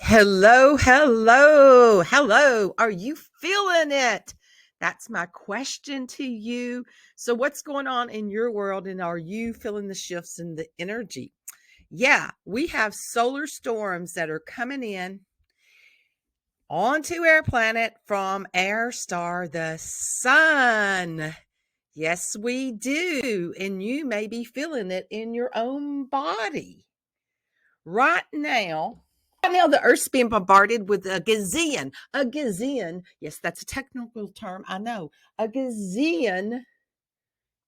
Hello, hello, hello. Are you feeling it? That's my question to you. So, what's going on in your world, and are you feeling the shifts in the energy? Yeah, we have solar storms that are coming in onto our planet from our star, the sun. Yes, we do. And you may be feeling it in your own body. Right now, the Earth's being bombarded with a gazillion, yes, that's a technical term, I know, a gazillion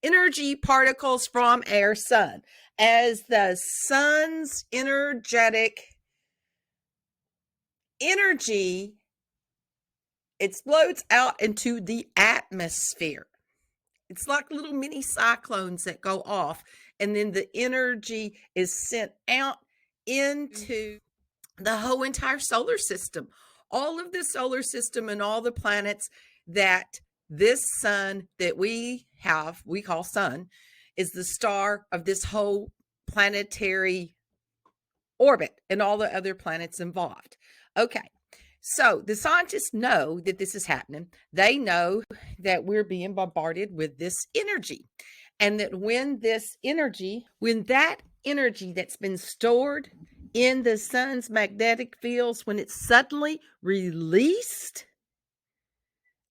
energy particles from our sun. As the sun's energetic energy explodes out into the atmosphere. It's like little mini cyclones that go off, and then the energy is sent out into the whole entire solar system, all of the solar system and all the planets that this sun that we call sun, is the star of this whole planetary orbit and all the other planets involved. Okay. So the scientists know that this is happening. They know that we're being bombarded with this energy. And that when that energy that's been stored in the sun's magnetic fields, when it's suddenly released,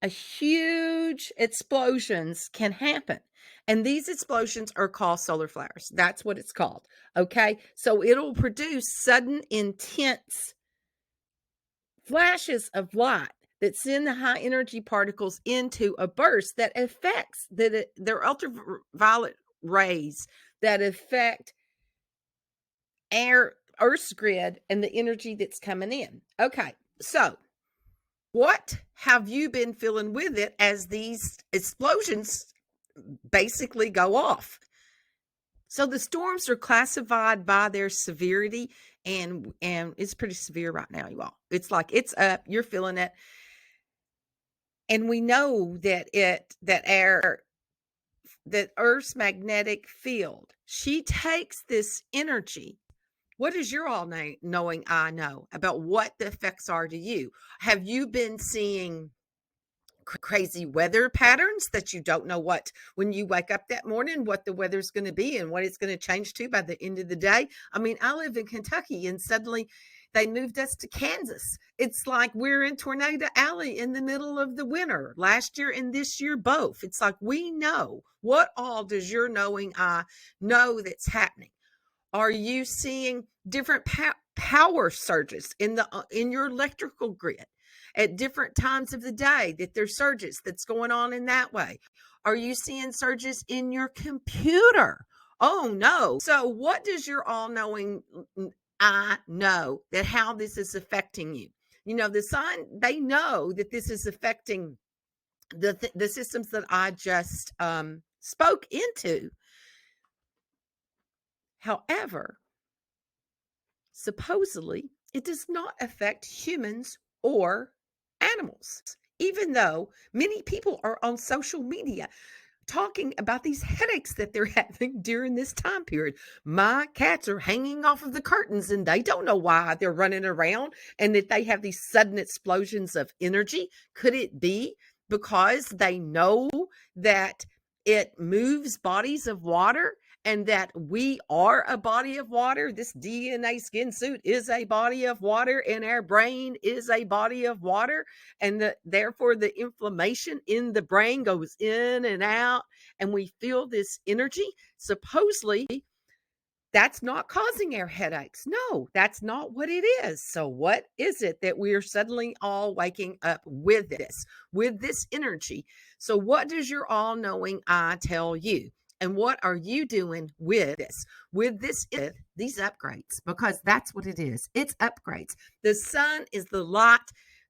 a huge explosions can happen. And these explosions are called solar flares. That's what it's called. Okay. So it'll produce sudden, intense flashes of light that send the high energy particles into a burst that affects their ultraviolet rays that affect Earth's grid and the energy that's coming in. Okay, so what have you been feeling with it as these explosions basically go off? So the storms are classified by their severity, and it's pretty severe right now, you all. It's like it's up, you're feeling it. And we know that Earth's magnetic field, she takes this energy. What is your all knowing I know about what the effects are to you? Have you been seeing crazy weather patterns that you don't know what, when you wake up that morning, what the weather's going to be and what it's going to change to by the end of the day? I mean, I live in Kentucky, and suddenly they moved us to Kansas. It's like we're in Tornado Alley in the middle of the winter, last year and this year both. It's like, we know. What all does your knowing eye know that's happening? Are you seeing different power surges in your electrical grid at different times of the day, that there's surges that's going on in that way? Are you seeing surges in your computer? Oh no. So what does your all-knowing eye know that how this is affecting you? You know, the sun, they know that this is affecting the systems that I just spoke into. However, supposedly, it does not affect humans or animals, even though many people are on social media talking about these headaches that they're having during this time period. My cats are hanging off of the curtains, and they don't know why they're running around, and that they have these sudden explosions of energy. Could it be because they know that it moves bodies of water, and that we are a body of water? This DNA skin suit is a body of water, and our brain is a body of water, and therefore the inflammation in the brain goes in and out, and we feel this energy. Supposedly, that's not causing our headaches. No, that's not what it is. So what is it that we are suddenly all waking up with this energy? So what does your all-knowing eye tell you? And what are you doing with these upgrades? Because that's what it is. It's upgrades. The sun is the light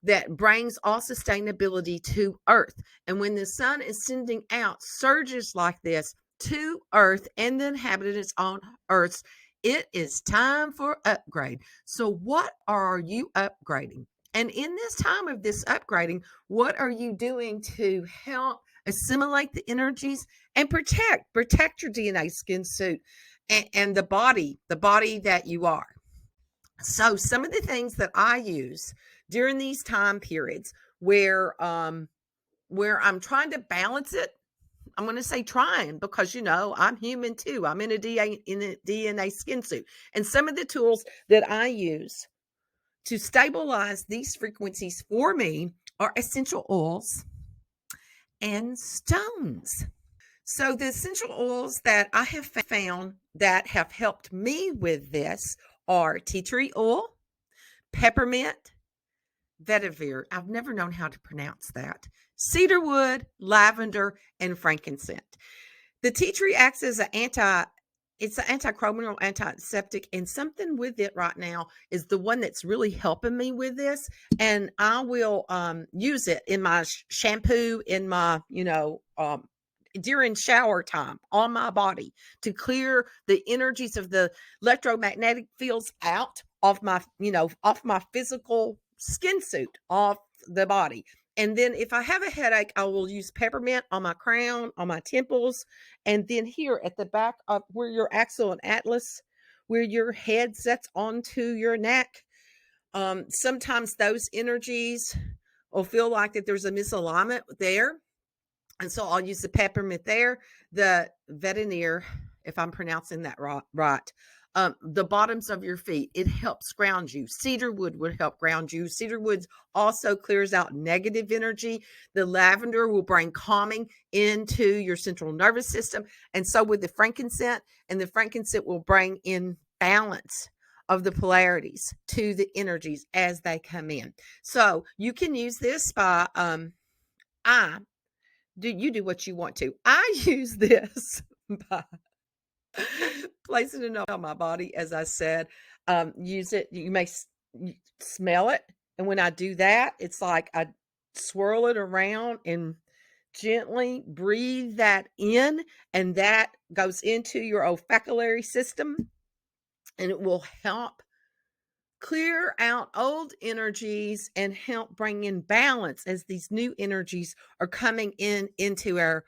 that brings all sustainability to Earth. And when the sun is sending out surges like this to Earth and the inhabitants on Earth, it is time for upgrade. So what are you upgrading? And in this time of this upgrading, what are you doing to help assimilate the energies and protect your DNA skin suit and the body that you are? So some of the things that I use during these time periods where I'm trying to balance it, I'm going to say trying because I'm human too. I'm in a DNA skin suit. And some of the tools that I use to stabilize these frequencies for me are essential oils and stones. So the essential oils that I have found that have helped me with this are tea tree oil, peppermint, vetiver. I've never known how to pronounce that. Cedarwood, lavender, and frankincense. The tea tree acts as it's an antimicrobial, antiseptic, and something with it right now is the one that's really helping me with this. And I will use it in my shampoo, in my, during shower time on my body to clear the energies of the electromagnetic fields out of my, off my physical skin suit, off the body. And then if I have a headache, I will use peppermint on my crown, on my temples, and then here at the back of where your axle and atlas, where your head sets onto your neck. Sometimes those energies will feel like that there's a misalignment there. And so I'll use the peppermint there, the veterinary, if I'm pronouncing that right. The bottoms of your feet, it helps ground you. Cedarwood would help ground you. Cedarwood also clears out negative energy. The lavender will bring calming into your central nervous system. And so with the frankincense, and the frankincense will bring in balance of the polarities to the energies as they come in. So you can use this by, I do what you want to. I use this by placing it on my body, as I said. Use it. You may smell it, and when I do that, it's like I swirl it around and gently breathe that in, and that goes into your olfactory system, and it will help clear out old energies and help bring in balance as these new energies are coming into our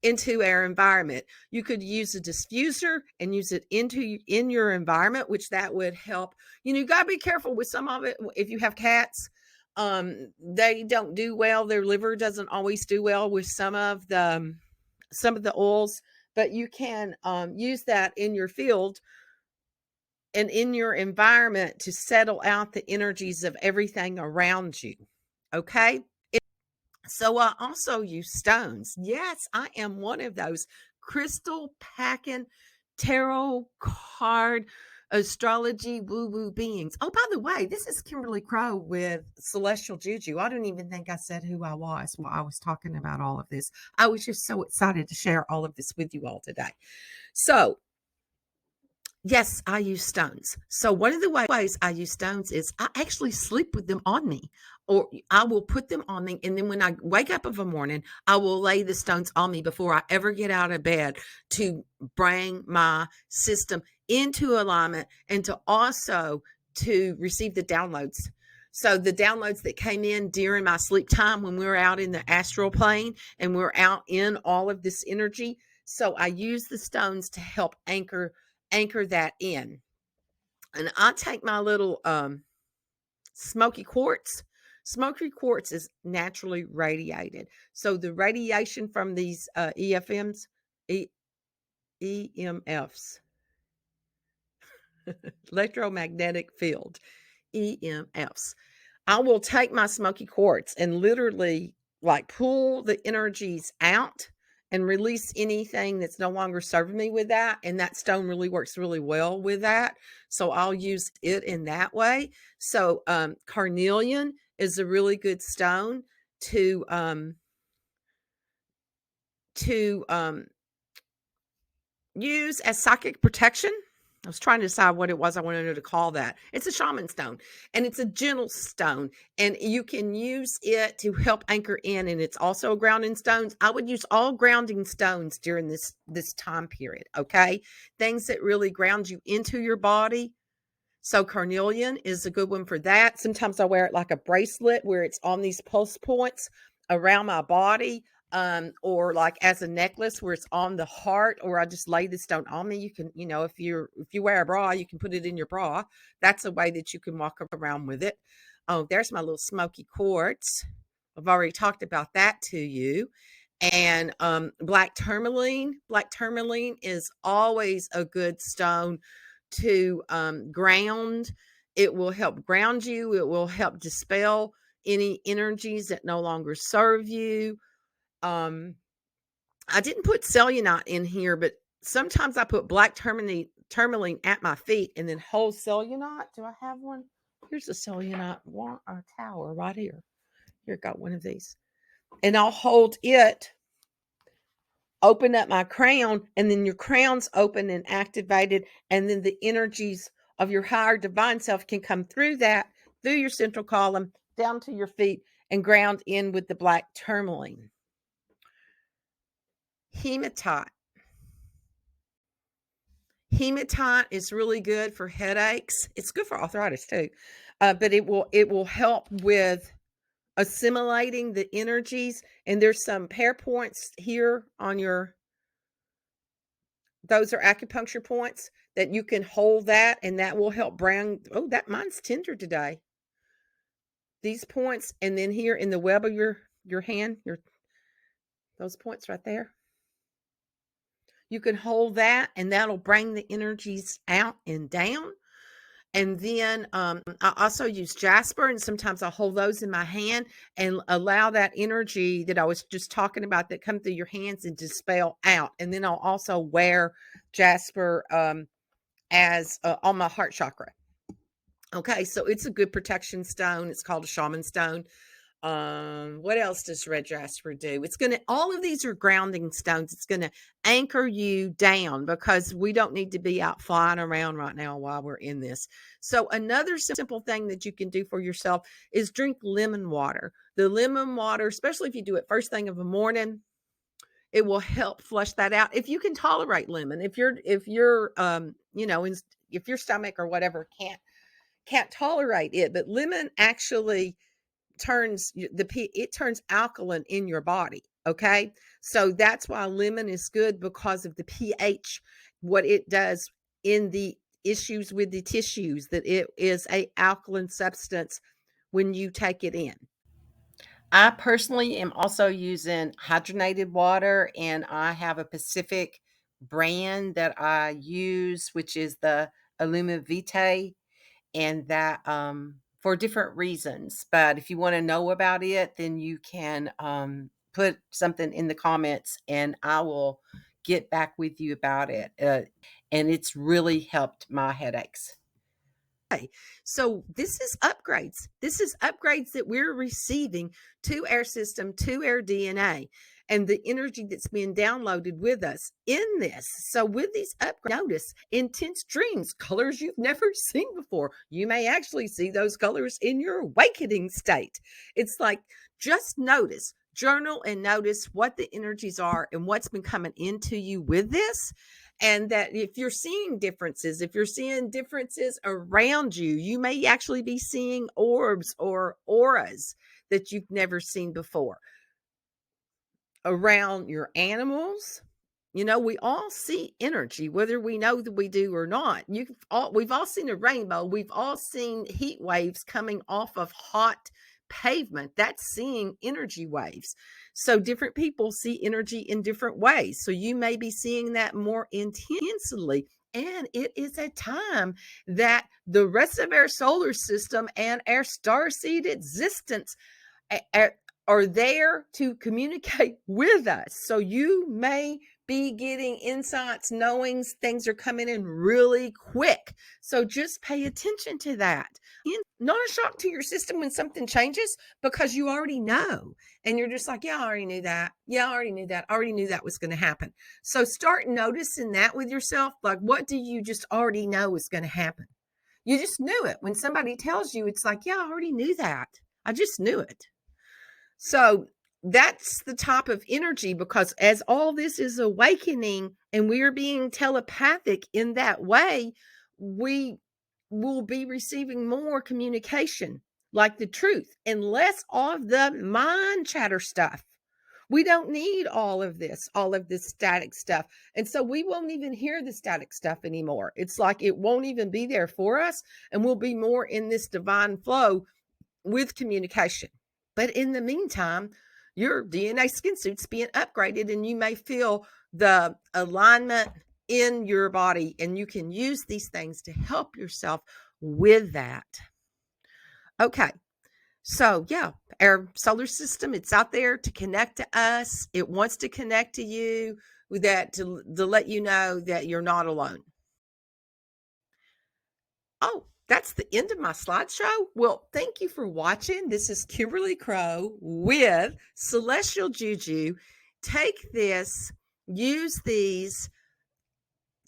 environment. You could use a diffuser and use it in your environment, which that would help. You got to be careful with some of it. If you have cats, they don't do well. Their liver doesn't always do well with some of the oils, but you can use that in your field and in your environment to settle out the energies of everything around you. Okay. So I also use stones. Yes, I am one of those crystal packing tarot card astrology woo woo beings. Oh, by the way, this is Kimberly Crow with Celestial Juju. I don't even think I said who I was while I was talking about all of this. I was just so excited to share all of this with you all today. So, yes, I use stones. So one of the ways I use stones is I actually sleep with them on me, or I will put them on me. And then when I wake up of a morning, I will lay the stones on me before I ever get out of bed to bring my system into alignment and to also to receive the downloads. So the downloads that came in during my sleep time when we were out in the astral plane and we're out in all of this energy. So I use the stones to help anchor that in. And I take my little smoky quartz. Smoky quartz is naturally radiated. So the radiation from these EFMs, EMFs, electromagnetic field, EMFs. I will take my smoky quartz and literally like pull the energies out and release anything that's no longer serving me with that. And that stone really works really well with that. So I'll use it in that way. So carnelian is a really good stone to use as psychic protection. I was trying to decide what it was I wanted to call that. It's a shaman stone, and it's a gentle stone, and you can use it to help anchor in, and it's also a grounding stone. I would use all grounding stones during this time period, okay? Things that really ground you into your body. So carnelian is a good one for that. Sometimes I wear it like a bracelet where it's on these pulse points around my body. or like as a necklace where it's on the heart, or I just lay the stone on me. You can, if you wear a bra, you can put it in your bra. That's a way that you can walk around with it. Oh, there's my little smoky quartz. I've already talked about that to you. And black tourmaline. Black tourmaline is always a good stone to ground. It will help ground you. It will help dispel any energies that no longer serve you. um I didn't put cellulite in here, but sometimes I put black tourmaline at my feet and then hold cellulite. Do I have one? Here's a cellulite tower right here. Here, got one of these. And I'll hold it, open up my crown, and then your crown's open and activated, and then the energies of your higher divine self can come through that, through your central column, down to your feet, and ground in with the black tourmaline. Hematite. Hematite is really good for headaches. It's good for arthritis too, but it will help with assimilating the energies. And there's some pair points here on your. Those are acupuncture points that you can hold that, and that will help bring. Oh, that mine's tender today. These points, and then here in the web of your hand, those points right there. You can hold that, and that'll bring the energies out and down. And then I also use jasper, and sometimes I'll hold those in my hand and allow that energy that I was just talking about that come through your hands and dispel out. And then I'll also wear jasper as on my heart chakra. Okay, so it's a good protection stone. It's called a shaman stone. What else does red jasper do? It's going to, all of these are grounding stones. It's going to anchor you down, because we don't need to be out flying around right now while we're in this. So another simple thing that you can do for yourself is drink lemon water. The lemon water, especially if you do it first thing of the morning, it will help flush that out. If you can tolerate lemon, if your if your stomach or whatever can't tolerate it, but lemon actually turns alkaline in your body. Okay, so that's why lemon is good, because of the pH, what it does in the issues with the tissues, that it is a alkaline substance when you take it in. I personally am also using hydrogenated water, and I have a Pacific brand that I use, which is the Illuma Vitae, and that for different reasons. But if you want to know about it, then you can put something in the comments, and I will get back with you about it. And it's really helped my headaches. So this is upgrades. This is upgrades that we're receiving to our system, to our DNA, and the energy that's being downloaded with us in this. So with these upgrades, notice intense dreams, colors you've never seen before. You may actually see those colors in your awakening state. It's like, just notice, journal, and notice what the energies are and what's been coming into you with this. And that if you're seeing differences around you, you may actually be seeing orbs or auras that you've never seen before around your animals. We all see energy, whether we know that we do or not. We've all seen a rainbow. We've all seen heat waves coming off of hot pavement. That's seeing energy waves. So different people see energy in different ways. So you may be seeing that more intensely. And it is a time that the rest of our solar system and our starseed existence are there to communicate with us. So you may be getting insights, knowings, things are coming in really quick. So just pay attention to that. Not a shock to your system when something changes, because you already know. And you're just like, yeah, I already knew that. Yeah, I already knew that. I already knew that was going to happen. So start noticing that with yourself. Like, what do you just already know is going to happen? You just knew it. When somebody tells you, it's like, yeah, I already knew that. I just knew it. So that's the type of energy, because as all this is awakening and we're being telepathic in that way, we will be receiving more communication, like the truth, and less of the mind chatter stuff. We don't need all of this static stuff. And so we won't even hear the static stuff anymore. It's like it won't even be there for us. And we'll be more in this divine flow with communication. But in the meantime, your DNA skin suit's being upgraded and you may feel the alignment in your body. And you can use these things to help yourself with that. Okay. So, yeah, our solar system, it's out there to connect to us. It wants to connect to you with that to let you know that you're not alone. Oh, that's the end of my slideshow. Well, thank you for watching. This is Kimberly Crow with Celestial Juju. Take this, use these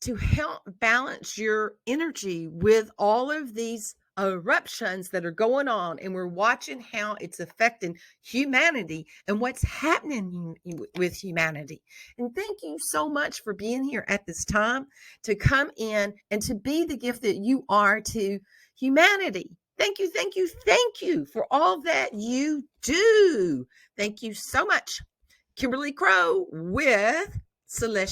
to help balance your energy with all of these eruptions that are going on, and we're watching how it's affecting humanity and what's happening with humanity. And thank you so much for being here at this time to come in and to be the gift that you are to humanity. Thank you, thank you, thank you for all that you do. Thank you so much. Kimberly Crow with Celeste.